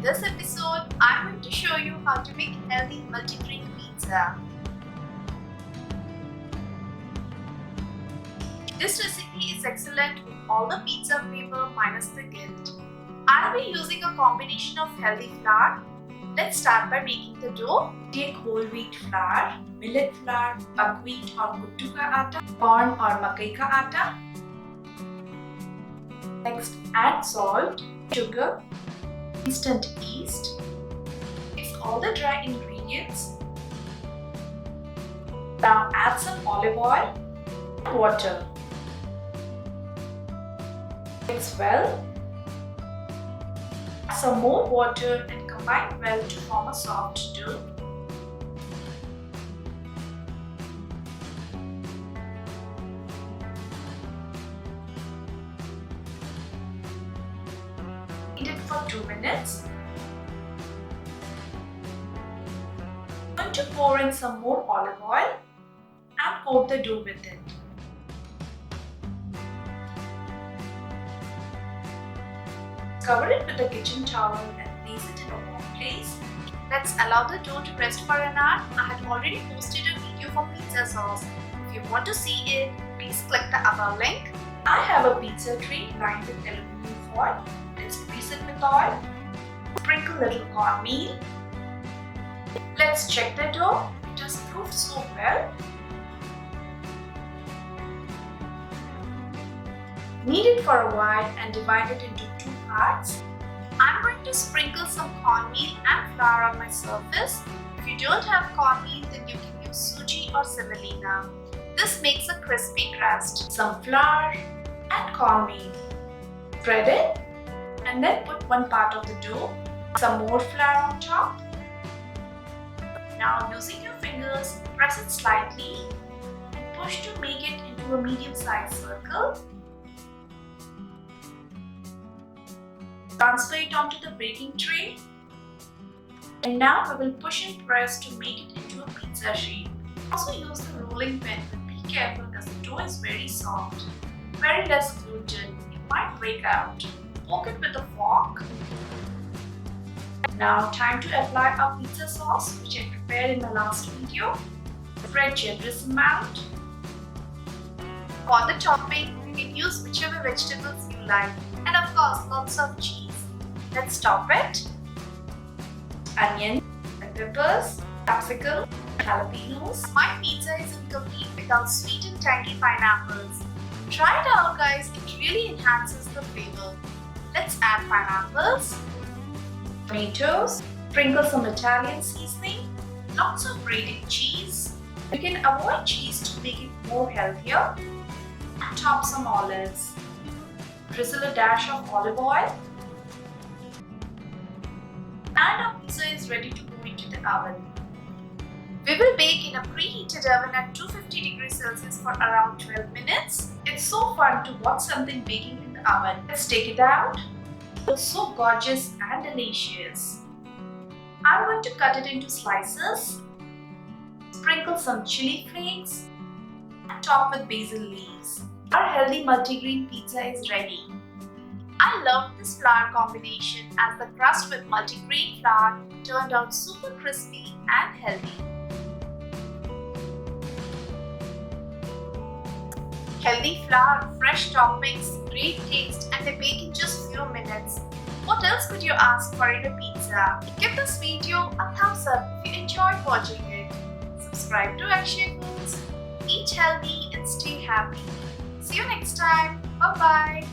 this episode, I'm going to show you how to make healthy multigrain pizza. This recipe is excellent with all the pizza flavor minus the guilt. I'll be using a combination of healthy flour. Let's start by making the dough. Take whole wheat flour, millet flour, buckwheat or Kuttu ka atta, corn or Makai ka atta. Next, add salt, sugar, instant yeast. Mix all the dry ingredients. Now add some olive oil and water. Mix well. Add some more water and combine well to form a soft dough. Knead it for 2 minutes. I'm going to pour in some more olive oil and coat the dough with it. Cover it with a kitchen towel and place it in a warm place. Let's allow the dough to rest for an hour. I had already posted a video for pizza sauce. If you want to see it, please click the above link. I have a pizza tray lined with aluminum foil. Let's grease it with oil. Sprinkle a little cornmeal. Let's check the dough. It has proofed so well. Knead it for a while and divide it into 2 parts. I'm going to sprinkle some cornmeal and flour on my surface. If you don't have cornmeal, then you can use suji or semolina. This makes a crispy crust. Some flour and cornmeal. Spread it and then put one part of the dough. Some more flour on top. Now using your fingers, press it slightly and push to make it into a medium-sized circle. Transfer it onto the baking tray. And now I will push and press to make it into a pizza shape. Also use the rolling pin, but be careful as the dough is very soft. Very less gluten, it might break out. Poke it with a fork. Now time to apply our pizza sauce, which I prepared in my last video. Spread generous amount. For the topping, you can use whichever vegetables you like. And of course, lots of cheese. Let's top it. Onion, peppers, capsicum, jalepenos. My pizza is incomplete without sweet and tangy pineapples. Try it out, guys. It really enhances the flavor. Let's add pineapples, tomatoes, sprinkle some Italian seasoning, lots of grated cheese. You can avoid cheese to make it more healthier. And top some olives. Drizzle a dash of olive oil. And our pizza is ready to go into the oven. We will bake in a preheated oven at 250 degrees Celsius for around 12 minutes. It's so fun to watch something baking in the oven. Let's take it out. It's so gorgeous and delicious. I'm going to cut it into slices. Sprinkle some chili flakes and top with basil leaves. Our healthy multigrain pizza is ready. I love this flour combination as the crust with multigrain flour turned out super crispy and healthy. Healthy flour, fresh toppings, great taste, and they bake in just few minutes. What else could you ask for in a pizza? Give this video a thumbs up if you enjoyed watching it. Subscribe to Action Foods. Eat healthy and stay happy. See you next time. Bye-bye.